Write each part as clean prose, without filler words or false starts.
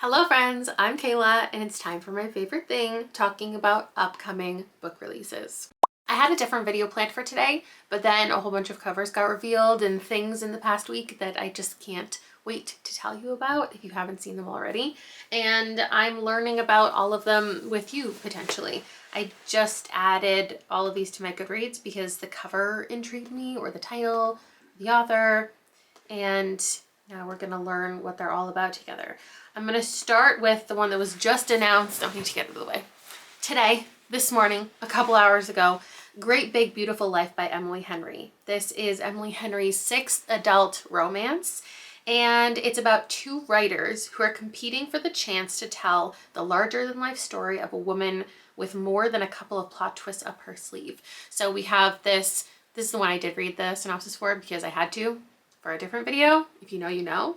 Hello friends, I'm Kayla and it's time for my favorite thing, talking about upcoming book releases. I had a different video planned for today, but then a whole bunch of covers got revealed and things in the past week that I just can't wait to tell you about if you haven't seen them already. And I'm learning about all of them with you potentially. I just added all of these to my Goodreads because the cover intrigued me, or the title, the author, and now we're gonna learn what they're all about together. I'm gonna start with the one that was just announced. I need to get out of the way. Today, this morning, a couple hours ago, Great Big Beautiful Life by Emily Henry. This is Emily Henry's sixth adult romance, and it's about two writers who are competing for the chance to tell the larger-than-life story of a woman with more than a couple of plot twists up her sleeve. So we have this is the one I did read the synopsis for because I had to for a different video. If you know, you know.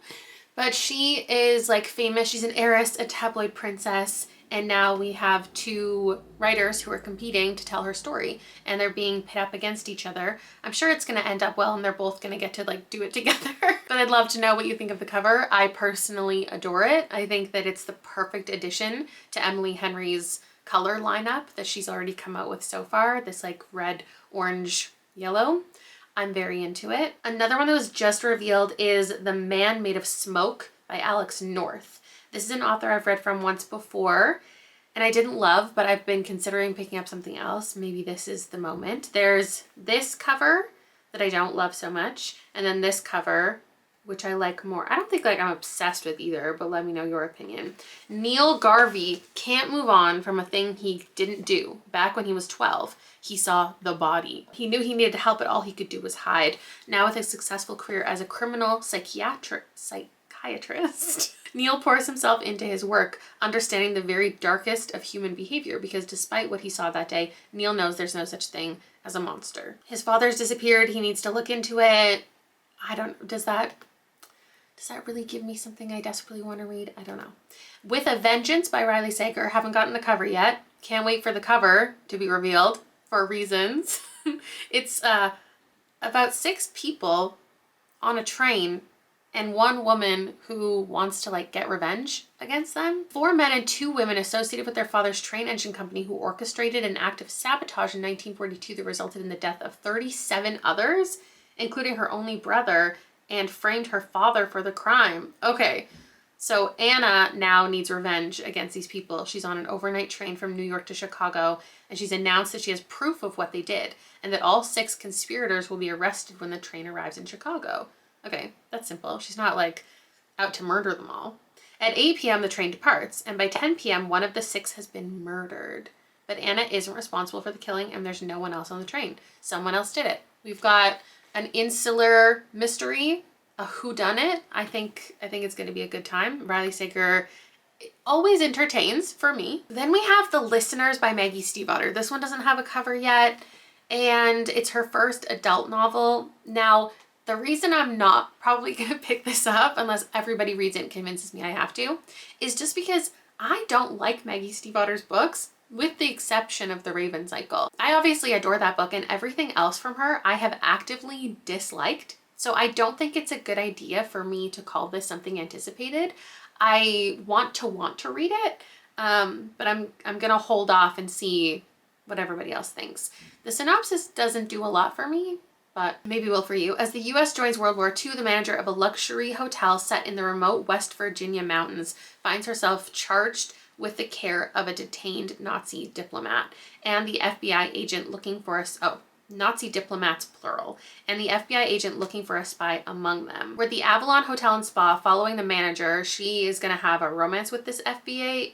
But she is like famous. She's an heiress, a tabloid princess, and now we have two writers who are competing to tell her story, and they're being pit up against each other. I'm sure it's going to end up well and they're both going to get to like do it together. But I'd love to know what you think of the cover. I personally adore it. I think that it's the perfect addition to Emily Henry's color lineup that she's already come out with so far. This like red, orange, yellow. I'm very into it. Another one that was just revealed is The Man Made of Smoke by Alex North. This is an author I've read from once before and I didn't love, but I've been considering picking up something else. Maybe this is the moment. There's this cover that I don't love so much, and then this cover, which I like more. I don't think like I'm obsessed with either, but let me know your opinion. Neil Garvey can't move on from a thing he didn't do. Back when he was 12, he saw the body. He knew he needed help, but all he could do was hide. Now with a successful career as a criminal psychiatrist, Neil pours himself into his work, understanding the very darkest of human behavior, because despite what he saw that day, Neil knows there's no such thing as a monster. His father's disappeared. He needs to look into it. I don't, does that really give me something I desperately want to read? I don't know. With a Vengeance by Riley Sager. Haven't gotten the cover yet. Can't wait for the cover to be revealed for reasons. It's about 6 people on a train and one woman who wants to like get revenge against them. 4 men and 2 women associated with their father's train engine company who orchestrated an act of sabotage in 1942 that resulted in the death of 37 others, including her only brother, and framed her father for the crime. Okay, so Anna now needs revenge against these people. She's on an overnight train from New York to Chicago, and she's announced that she has proof of what they did, and that all 6 conspirators will be arrested when the train arrives in Chicago. Okay, that's simple. She's not like out to murder them all. At 8 p.m. the train departs, and by 10 p.m. one of the 6 has been murdered. But Anna isn't responsible for the killing, and there's no one else on the train. Someone else did it. We've got an insular mystery, a whodunit. I think it's going to be a good time. Riley Sager always entertains for me. Then we have The Listeners by Maggie Stiefvater. This one doesn't have a cover yet, and it's her first adult novel. Now, the reason I'm not probably going to pick this up, unless everybody reads it and convinces me I have to, is just because I don't like Maggie Stiefvater's books, with the exception of The Raven Cycle. I obviously adore that book, and everything else from her I have actively disliked. So I don't think it's a good idea for me to call this something anticipated. I want to read it, but I'm gonna hold off and see what everybody else thinks. The synopsis doesn't do a lot for me, but maybe will for you. As the U.S. joins World War II, the manager of a luxury hotel set in the remote West Virginia mountains finds herself charged with the care of a detained Nazi diplomat and the FBI agent looking for Nazi diplomats plural, and the FBI agent looking for a spy among them. We're at the Avalon Hotel and Spa following the manager. She is going to have a romance with this FBI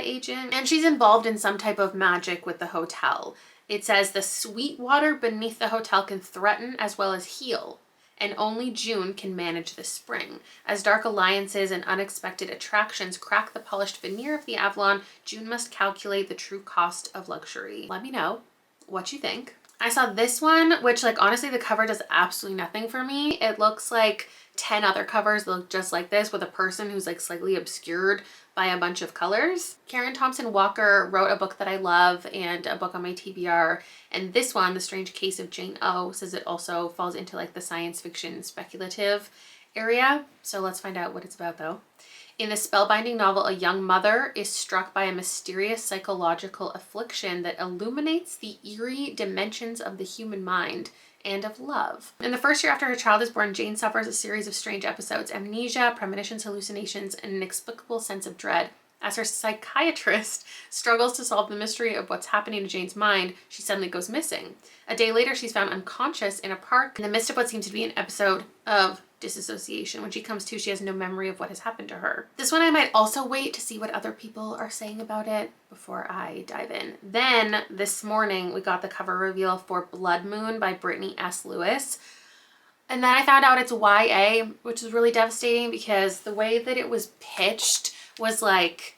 agent, and she's involved in some type of magic with the hotel. It says the sweet water beneath the hotel can threaten as well as heal, and only June can manage the spring. As dark alliances and unexpected attractions crack the polished veneer of the Avalon, June must calculate the true cost of luxury. Let me know what you think. I saw this one, which like honestly the cover does absolutely nothing for me. It looks like 10 other covers that look just like this, with a person who's like slightly obscured by a bunch of colors. Karen Thompson Walker wrote a book that I love and a book on my TBR, and this one, The Strange Case of Jane O, says it also falls into like the science fiction speculative area. So let's find out what it's about though. In the spellbinding novel, a young mother is struck by a mysterious psychological affliction that illuminates the eerie dimensions of the human mind and of love. In the first year after her child is born, Jane suffers a series of strange episodes: amnesia, premonitions, hallucinations, and an inexplicable sense of dread. As her psychiatrist struggles to solve the mystery of what's happening to Jane's mind, she suddenly goes missing. A day later, she's found unconscious in a park in the midst of what seems to be an episode of disassociation. When she comes to, she has no memory of what has happened to her. This one I might also wait to see what other people are saying about it before I dive in. Then this morning, we got the cover reveal for Blood Moon by Brittany S. Lewis. And then I found out it's YA, which is really devastating because the way that it was pitched was like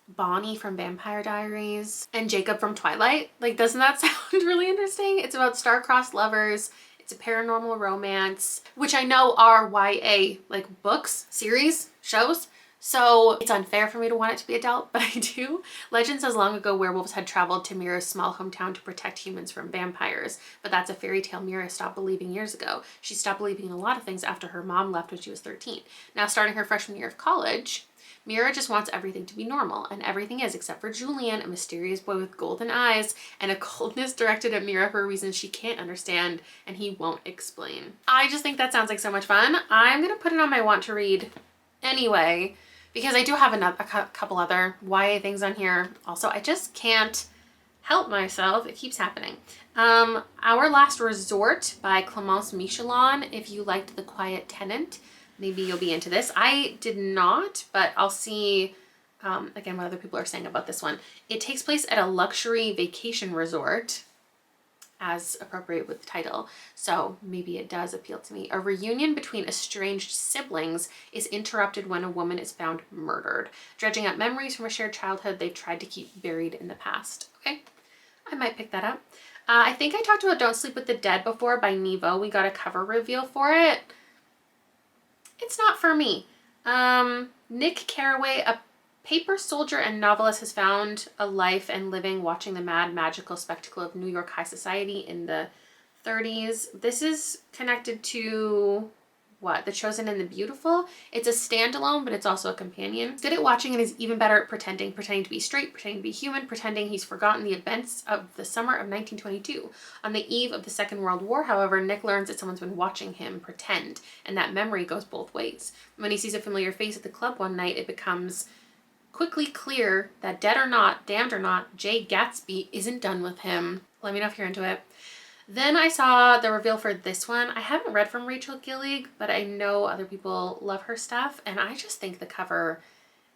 Bonnie from Vampire Diaries and Jacob from Twilight. Like, doesn't that sound really interesting? It's about star-crossed lovers. It's a paranormal romance, which I know are YA, like books, series, shows. So it's unfair for me to want it to be adult, but I do. Legend says long ago werewolves had traveled to Mira's small hometown to protect humans from vampires, but that's a fairy tale Mira stopped believing years ago. She stopped believing in a lot of things after her mom left when she was 13. Now, starting her freshman year of college, Mira just wants everything to be normal, and everything is, except for Julian, a mysterious boy with golden eyes and a coldness directed at Mira for reasons she can't understand and he won't explain. I just think that sounds like so much fun. I'm gonna put it on my want to read anyway, because I do have a couple other YA things on here. Also, I just can't help myself. It keeps happening. Our Last Resort by Clemence Michelon. If you liked The Quiet Tenant, maybe you'll be into this. I did not, but I'll see again what other people are saying about this one. It takes place at a luxury vacation resort, as appropriate with the title, so maybe it does appeal to me. A reunion between estranged siblings is interrupted when a woman is found murdered, dredging up memories from a shared childhood they tried to keep buried in the past. Okay, I might pick that up. I think I talked about Don't Sleep with the Dead before by Nevo. We got a cover reveal for it. It's not for me. Nick Carraway, a paper soldier and novelist, has found a life and living watching the mad magical spectacle of New York high society in the 30s. This is connected to what? The Chosen and the Beautiful. It's a standalone, but it's also a companion. He's good at watching and is even better at pretending to be straight, pretending to be human, pretending he's forgotten the events of the summer of 1922. On the eve of the Second World War, however, Nick learns that someone's been watching him pretend, and that memory goes both ways. When he sees a familiar face at the club one night, it becomes quickly clear that dead or not, damned or not, Jay Gatsby isn't done with him. Let me know if you're into it. Then I saw the reveal for this one. I haven't read from Rachel Gillig, but I know other people love her stuff, and I just think the cover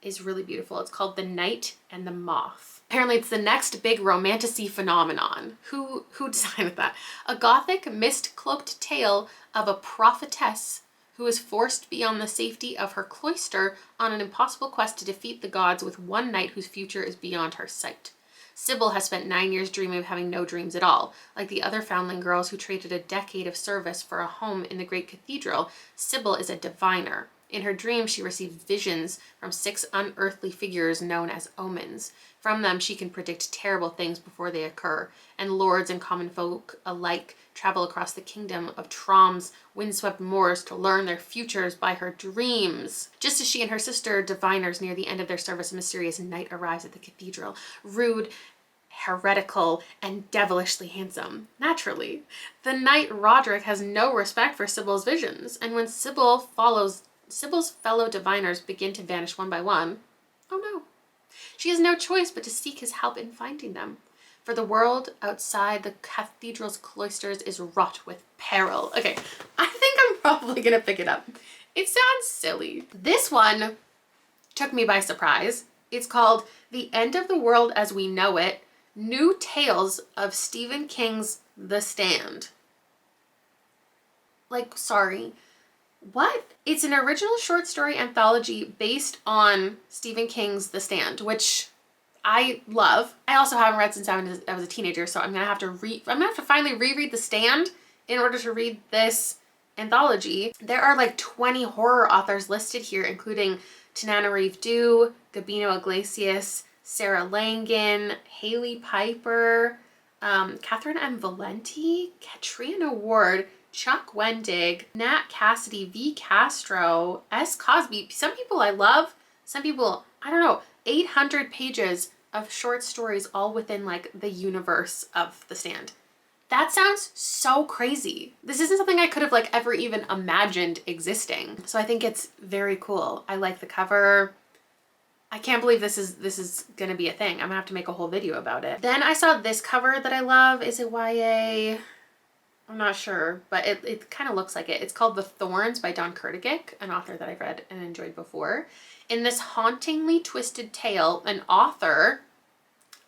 is really beautiful. It's called The Night and the Moth. Apparently it's the next big romantasy phenomenon. Who decided that? A gothic, mist-cloaked tale of a prophetess who is forced beyond the safety of her cloister on an impossible quest to defeat the gods with one knight whose future is beyond her sight. Sybil has spent 9 years dreaming of having no dreams at all. Like the other foundling girls who traded a decade of service for a home in the great cathedral, Sybil is a diviner. In her dreams, she received visions from 6 unearthly figures known as omens. From them, she can predict terrible things before they occur, and lords and common folk alike travel across the kingdom of Trom's windswept moors to learn their futures by her dreams. Just as she and her sister, diviners, near the end of their service, a mysterious knight arrives at the cathedral, rude, heretical, and devilishly handsome. Naturally, the knight Roderick has no respect for Sybil's visions, and when Sybil's fellow diviners begin to vanish one by one, oh no, she has no choice but to seek his help in finding them. For the world outside the cathedral's cloisters is wrought with peril. Okay, I think I'm probably gonna pick it up. It sounds silly. This one took me by surprise. It's called The End of the World as We Know It, New Tales of Stephen King's The Stand. Like, sorry. What? It's an original short story anthology based on Stephen King's The Stand, which I love. I also haven't read since I was a teenager, so I'm gonna have to finally reread The Stand in order to read this anthology. There are like 20 horror authors listed here, including Tananarive Due, Gabino Iglesias, Sarah Langan, Haley Piper, Catherine M. Valenti, Katrina Ward, Chuck Wendig, Nat Cassidy, V. Castro, S. Cosby. Some people I love, Some people, I don't know, 800 pages of short stories all within like the universe of The Stand. That sounds so crazy. This isn't something I could have like ever even imagined existing. So I think it's very cool. I like the cover. I can't believe this is gonna be a thing. I'm gonna have to make a whole video about it. Then I saw this cover that I love. Is it YA? I'm not sure, but it kind of looks like it. It's called The Thorns by Don Kurtigic, an author that I've read and enjoyed before. In this hauntingly twisted tale, an author,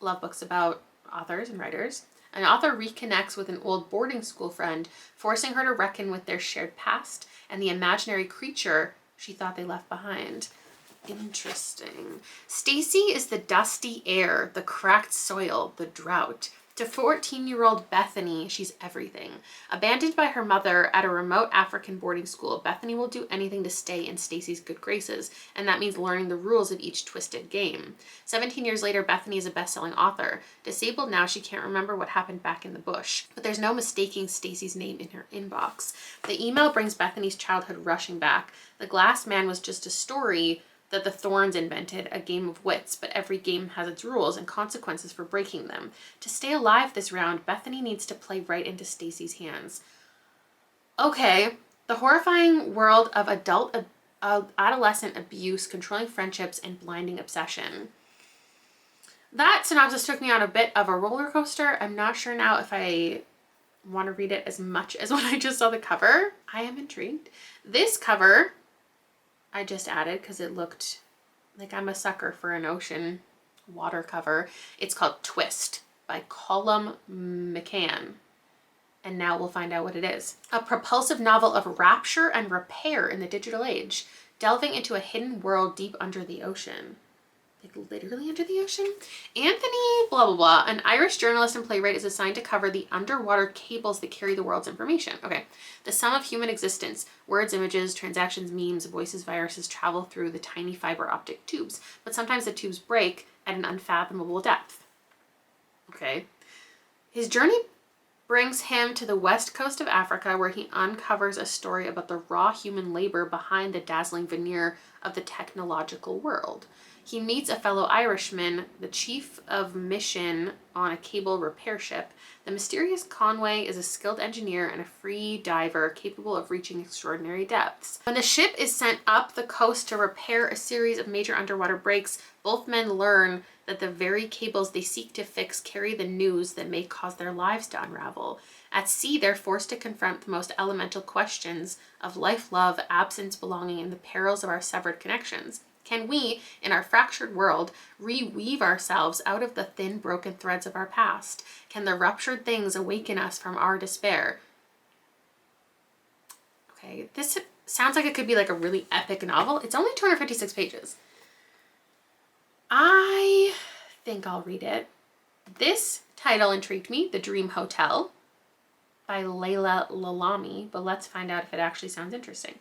love books about authors and writers, an author reconnects with an old boarding school friend, forcing her to reckon with their shared past and the imaginary creature she thought they left behind. Interesting. Stacy is the dusty air, the cracked soil, the drought. To 14-year-old Bethany, she's everything. Abandoned by her mother at a remote African boarding school, Bethany will do anything to stay in Stacy's good graces, and that means learning the rules of each twisted game. 17 years later, Bethany is a best-selling author. Disabled now, she can't remember what happened back in the bush, but there's no mistaking Stacy's name in her inbox. The email brings Bethany's childhood rushing back. The Glass Man was just a story that the Thorns invented, a game of wits, but every game has its rules and consequences for breaking them. To stay alive this round, Bethany needs to play right into Stacy's hands. Okay, the horrifying world of adolescent abuse, controlling friendships, and blinding obsession. That synopsis took me on a bit of a roller coaster. I'm not sure now if I want to read it as much as when I just saw the cover. I am intrigued. This cover I just added because it looked like I'm a sucker for an ocean water cover. It's called Twist by Colum McCann. And now we'll find out what it is. A propulsive novel of rapture and repair in the digital age, delving into a hidden world deep under the ocean. Like literally under the ocean? Anthony blah blah blah, an Irish journalist and playwright, is assigned to cover the underwater cables that carry the world's information. Okay. The sum of human existence. Words, images, transactions, memes, voices, viruses travel through the tiny fiber optic tubes, but sometimes the tubes break at an unfathomable depth. Okay. His journey brings him to the west coast of Africa, where he uncovers a story about the raw human labor behind the dazzling veneer of the technological world. He meets a fellow Irishman, the chief of mission on a cable repair ship. The mysterious Conway is a skilled engineer and a free diver capable of reaching extraordinary depths. When the ship is sent up the coast to repair a series of major underwater breaks, both men learn that the very cables they seek to fix carry the news that may cause their lives to unravel. At sea, they're forced to confront the most elemental questions of life, love, absence, belonging, and the perils of our severed connections. Can we, in our fractured world, reweave ourselves out of the thin, broken threads of our past? Can the ruptured things awaken us from our despair? Okay, this sounds like it could be like a really epic novel. It's only 256 pages. I think I'll read it. This title intrigued me, The Dream Hotel by Layla Lalami, but let's find out if it actually sounds interesting.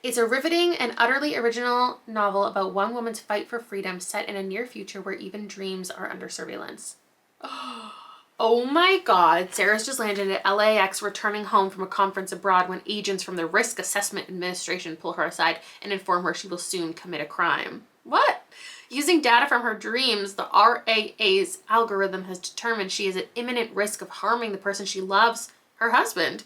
It's a riveting and utterly original novel about one woman's fight for freedom set in a near future where even dreams are under surveillance. Oh my God, Sarah's just landed at LAX returning home from a conference abroad when agents from the Risk Assessment Administration pull her aside and inform her she will soon commit a crime. What? Using data from her dreams, the RAA's algorithm has determined she is at imminent risk of harming the person she loves, her husband.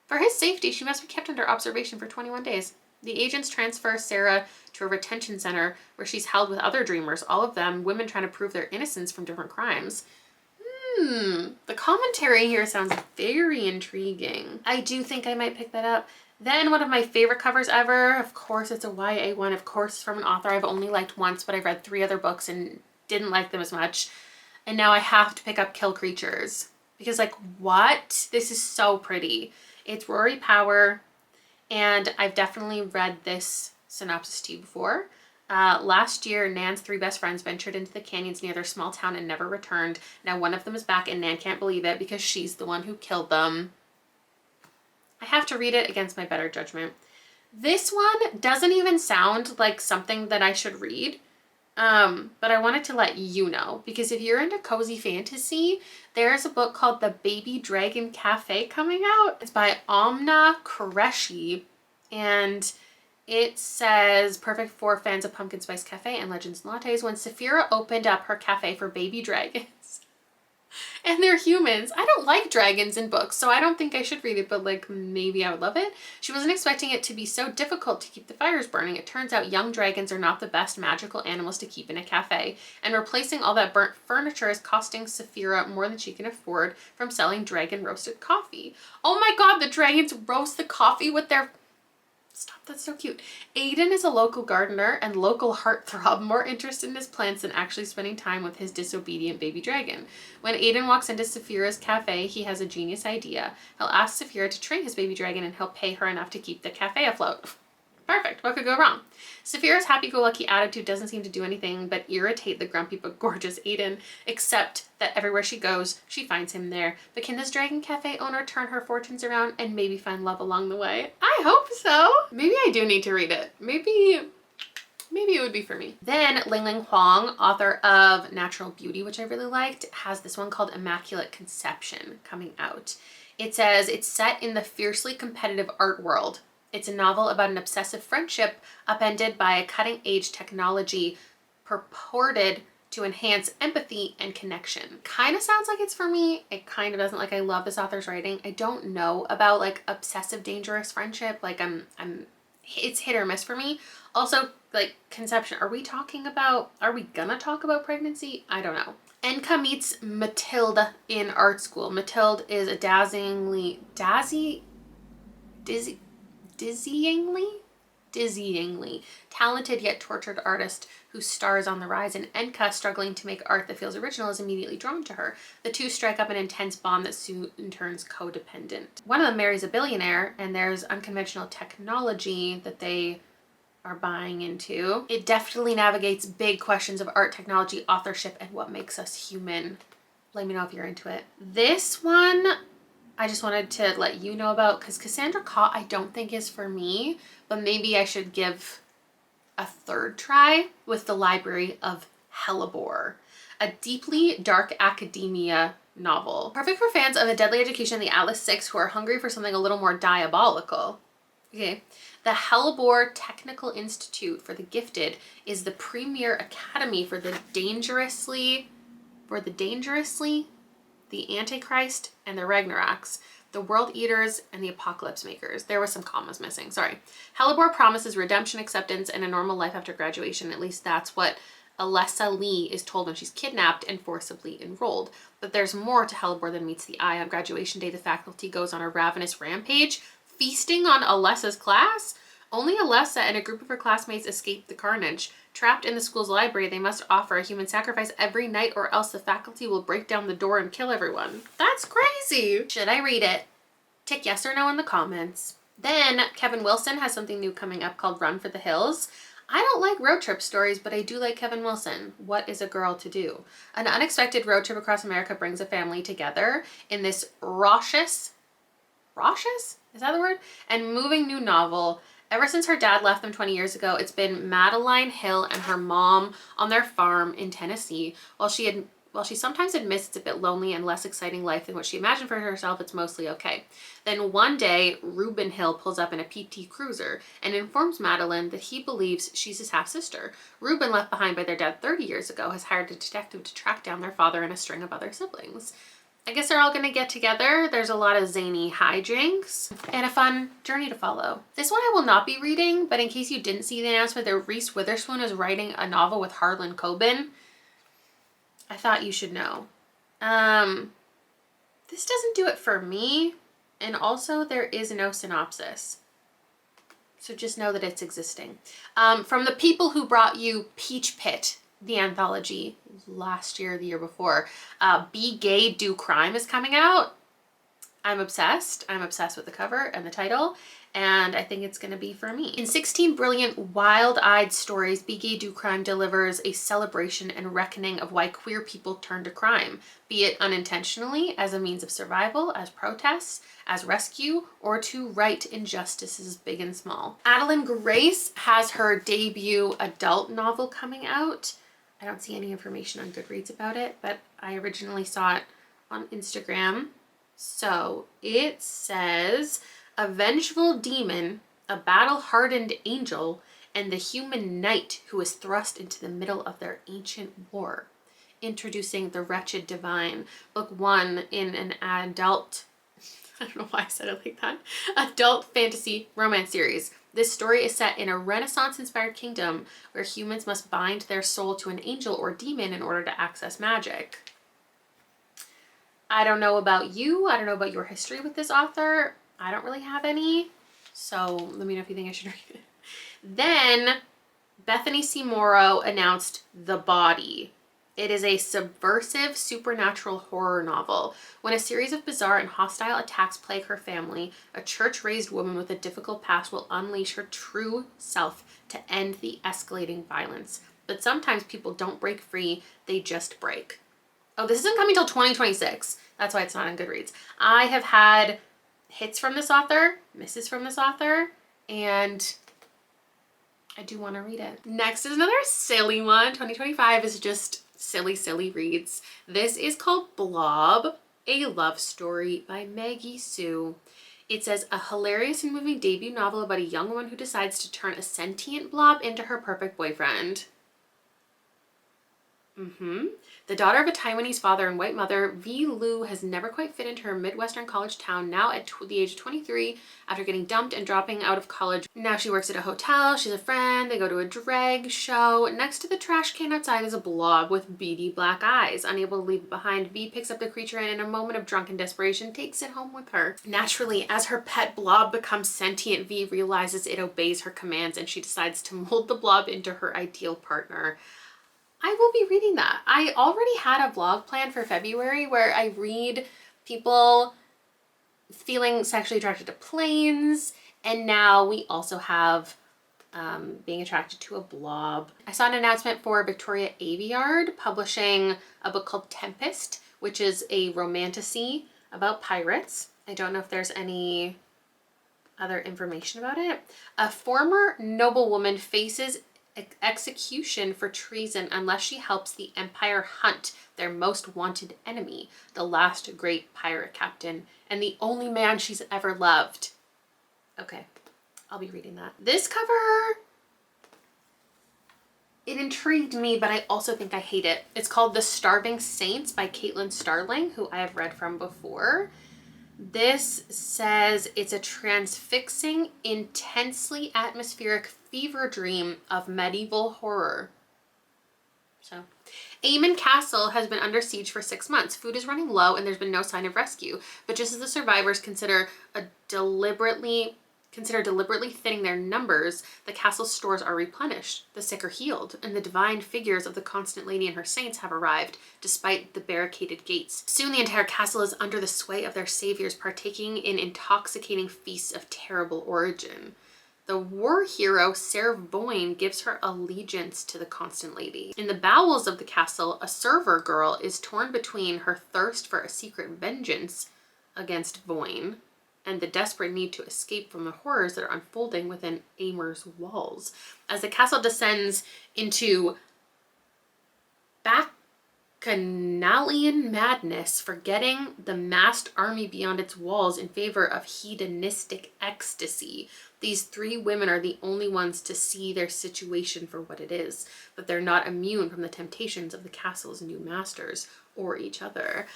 For his safety, she must be kept under observation for 21 days. The agents transfer Sarah to a retention center where she's held with other dreamers, all of them women trying to prove their innocence from different crimes. The commentary here sounds very intriguing. I do think I might pick that up. Then one of my favorite covers ever, of course it's a YA one, of course it's from an author I've only liked once, but I've read 3 other books and didn't like them as much. And now I have to pick up Kill Creatures. Because like, what? This is so pretty. It's Rory Power, and I've definitely read this synopsis to you before. Last year, Nan's 3 best friends ventured into the canyons near their small town and never returned. Now one of them is back and Nan can't believe it because she's the one who killed them. I have to read it against my better judgment. This one doesn't even sound like something that I should read. But I wanted to let you know, because if you're into cozy fantasy, there's a book called The Baby Dragon Cafe coming out. It's by Amna Qureshi, and It says, perfect for fans of pumpkin spice cafe and legends and lattes. When Saphira opened up her cafe for baby dragons, and they're humans. I don't like dragons in books, so I don't think I should read it, but like maybe I would love it. She wasn't expecting it to be so difficult to keep the fires burning. It turns out young dragons are not the best magical animals to keep in a cafe, and replacing all that burnt furniture is costing Saphira more than she can afford from selling dragon roasted coffee. Oh my god, the dragons roast the coffee with their... Stop, that's so cute. Aiden is a local gardener and local heartthrob, more interested in his plants than actually spending time with his disobedient baby dragon. When Aiden walks into Saphira's cafe, he has a genius idea. He'll ask Saphira to train his baby dragon and he'll pay her enough to keep the cafe afloat. Perfect. What could go wrong? Saphira's happy-go-lucky attitude doesn't seem to do anything but irritate the grumpy but gorgeous Aiden, except that everywhere she goes, she finds him there. But can this Dragon Cafe owner turn her fortunes around and maybe find love along the way? I hope so. Maybe I do need to read it. Maybe it would be for me. Then Ling Ling Huang, author of Natural Beauty, which I really liked, has this one called Immaculate Conception coming out. It says it's set in the fiercely competitive art world. It's a novel about an obsessive friendship upended by a cutting-edge technology purported to enhance empathy and connection. Kind of sounds like it's for me. It kind of doesn't. Like, I love this author's writing. I don't know about like obsessive dangerous friendship. Like it's hit or miss for me. Also, like conception. Are we gonna talk about pregnancy? I don't know. Enka meets Mathilde in art school. Mathilde is a dizzyingly talented yet tortured artist whose star is on the rise, and Enka, struggling to make art that feels original, is immediately drawn to her. The two strike up an intense bond that soon turns codependent. One of them marries a billionaire, and there's unconventional technology that they are buying into. It definitely navigates big questions of art, technology, authorship, and what makes us human. Let me know if you're into it. This one I just wanted to let you know about because Cassandra Caw I don't think is for me, but maybe I should give a third try with The Library of Hellebore, a deeply dark academia novel. Perfect for fans of A Deadly Education and the Atlas Six who are hungry for something a little more diabolical. Okay. The Hellebore Technical Institute for the Gifted is the premier academy for the dangerously, the Antichrist and the Ragnaroks, the World Eaters and the Apocalypse Makers. There was some commas missing, sorry. Hellebore promises redemption, acceptance, and a normal life after graduation. At least that's what Alessa Lee is told when she's kidnapped and forcibly enrolled. But there's more to Hellebore than meets the eye. On graduation day, the faculty goes on a ravenous rampage, feasting on Alessa's class. Only Alessa and a group of her classmates escape the carnage. Trapped in the school's library, they must offer a human sacrifice every night or else the faculty will break down the door and kill everyone. That's crazy. Should I read it? Tick yes or no in the comments. Then Kevin Wilson has something new coming up called Run for the Hills. I don't like road trip stories, but I do like Kevin Wilson. What is a girl to do? An unexpected road trip across America brings a family together in this raucous, is that the word? And moving new novel. Ever since her dad left them 20 years ago, it's been Madeline Hill and her mom on their farm in Tennessee. While she sometimes admits it's a bit lonely and less exciting life than what she imagined for herself, it's mostly okay. Then one day, Reuben Hill pulls up in a PT Cruiser and informs Madeline that he believes she's his half-sister. Reuben, left behind by their dad 30 years ago, has hired a detective to track down their father and a string of other siblings. I guess they're all gonna get together. There's a lot of zany hijinks and a fun journey to follow. This one I will not be reading, but in case you didn't see the announcement that Reese Witherspoon is writing a novel with Harlan Coben, I thought you should know. This doesn't do it for me, and also there is no synopsis. So just know that it's existing. From the people who brought you Peach Pit, the anthology last year, the year before, Be Gay, Do Crime is coming out. I'm obsessed. I'm obsessed with the cover and the title, and I think it's going to be for me. In 16 brilliant, wild-eyed stories, Be Gay, Do Crime delivers a celebration and reckoning of why queer people turn to crime, be it unintentionally, as a means of survival, as protests, as rescue, or to right injustices big and small. Adeline Grace has her debut adult novel coming out. I don't see any information on Goodreads about it, but I originally saw it on Instagram. So it says, a vengeful demon a battle-hardened angel, and the human knight who is thrust into the middle of their ancient war. Introducing the Wretched Divine, book 1 in an adult, I don't know why I said it like that, adult fantasy romance series. This story is set in a Renaissance-inspired kingdom where humans must bind their soul to an angel or demon in order to access magic. I don't know about you. I don't know about your history with this author. I don't really have any. So let me know if you think I should read it. Then Bethany C. Morrow announced The Body. It is a subversive supernatural horror novel. When a series of bizarre and hostile attacks plague her family, a church-raised woman with a difficult past will unleash her true self to end the escalating violence. But sometimes people don't break free, they just break. Oh, this isn't coming till 2026. That's why it's not on Goodreads. I have had hits from this author, misses from this author, and I do want to read it. Next is another silly one. 2025 is just silly reads. This is called Blob, a love story by Maggie Sue. It says, a hilarious and moving debut novel about a young woman who decides to turn a sentient blob into her perfect boyfriend. The daughter of a Taiwanese father and white mother, V. Lu has never quite fit into her Midwestern college town, now at the age of 23, after getting dumped and dropping out of college. Now she works at a hotel, she's a friend, they go to a drag show. Next to the trash can outside is a blob with beady black eyes. Unable to leave it behind, V picks up the creature and in a moment of drunken desperation takes it home with her. Naturally, as her pet blob becomes sentient, V realizes it obeys her commands and she decides to mold the blob into her ideal partner. I will be reading that. I already had a vlog planned for February where I read people feeling sexually attracted to planes, and now we also have being attracted to a blob. I saw an announcement for Victoria Aveyard publishing a book called Tempest, which is a romantasy about pirates. I don't know if there's any other information about it. A former noblewoman faces execution for treason unless she helps the Empire hunt their most wanted enemy, the last great pirate captain, and the only man she's ever loved. Okay, I'll be reading that. This cover, it intrigued me, but I also think I hate it. It's called The Starving Saints by Caitlin Starling, who I have read from before. This says it's a transfixing, intensely atmospheric fever dream of medieval horror. So, Aemon Castle has been under siege for 6 months. Food is running low and there's been no sign of rescue. But just as the survivors consider deliberately thinning their numbers, the castle's stores are replenished, the sick are healed, and the divine figures of the Constant Lady and her saints have arrived, despite the barricaded gates. Soon the entire castle is under the sway of their saviors, partaking in intoxicating feasts of terrible origin. The war hero, Ser Boyne, gives her allegiance to the Constant Lady. In the bowels of the castle, a server girl is torn between her thirst for a secret vengeance against Boyne and the desperate need to escape from the horrors that are unfolding within Aymer's walls. As the castle descends into bacchanalian madness, forgetting the massed army beyond its walls in favor of hedonistic ecstasy, these 3 women are the only ones to see their situation for what it is, but they're not immune from the temptations of the castle's new masters or each other.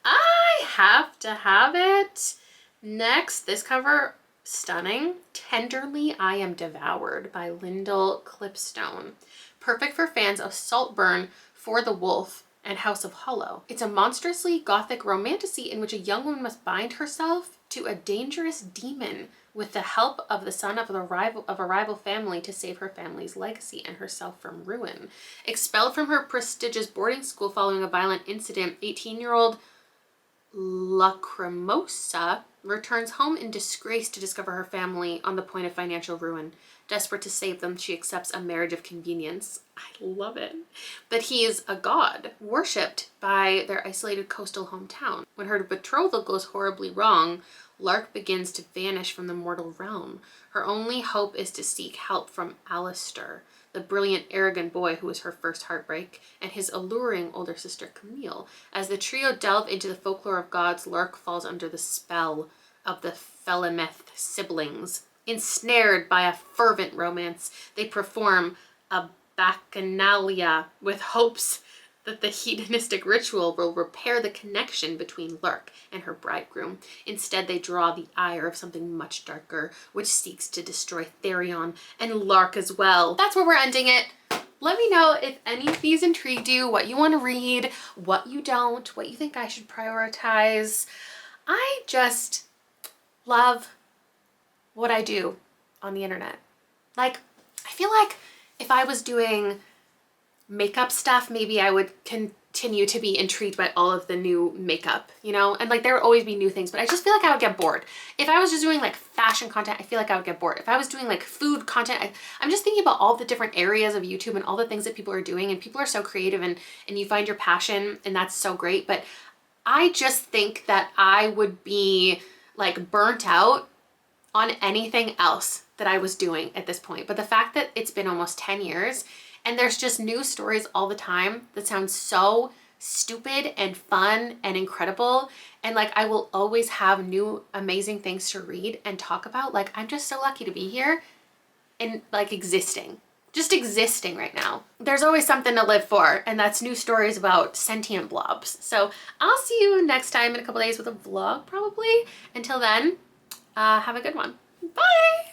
I have to have it. Next, this cover, stunning. Tenderly I Am Devoured by Lyndall Clipstone. Perfect for fans of Saltburn, For the Wolf, and House of Hollow. It's a monstrously gothic romantasy in which a young woman must bind herself to a dangerous demon with the help of the son of a rival family to save her family's legacy and herself from ruin. Expelled from her prestigious boarding school following a violent incident, 18-year-old Lacrimosa returns home in disgrace to discover her family on the point of financial ruin. Desperate to save them, she accepts a marriage of convenience. I love it. But he is a god, worshipped by their isolated coastal hometown. When her betrothal goes horribly wrong, Lark begins to vanish from the mortal realm. Her only hope is to seek help from Alistair, the brilliant, arrogant boy who was her first heartbreak, and his alluring older sister Camille. As the trio delve into the folklore of gods, Lark falls under the spell of the Felimeth siblings, Ensnared by a fervent romance, they perform a bacchanalia with hopes that the hedonistic ritual will repair the connection between Lark and her bridegroom. Instead, they draw the ire of something much darker, which seeks to destroy Therion and Lark as well. That's where we're ending it. Let me know if any of these intrigued you, what you want to read, what you don't, what you think I should prioritize. I just love what I do on the internet. Like, I feel like if I was doing makeup stuff, maybe I would continue to be intrigued by all of the new makeup, you know? And like there would always be new things, but I just feel like I would get bored. If I was just doing like fashion content, I feel like I would get bored. If I was doing like food content, I'm just thinking about all the different areas of YouTube and all the things that people are doing, and people are so creative, and you find your passion, and that's so great. But I just think that I would be like burnt out on anything else that I was doing at this point. But the fact that it's been almost 10 years and there's just new stories all the time that sound so stupid and fun and incredible, and like I will always have new amazing things to read and talk about. Like, I'm just so lucky to be here and like existing. Just existing right now. There's always something to live for, and that's new stories about sentient blobs. So I'll see you next time in a couple days with a vlog probably. Until then, have a good one. Bye!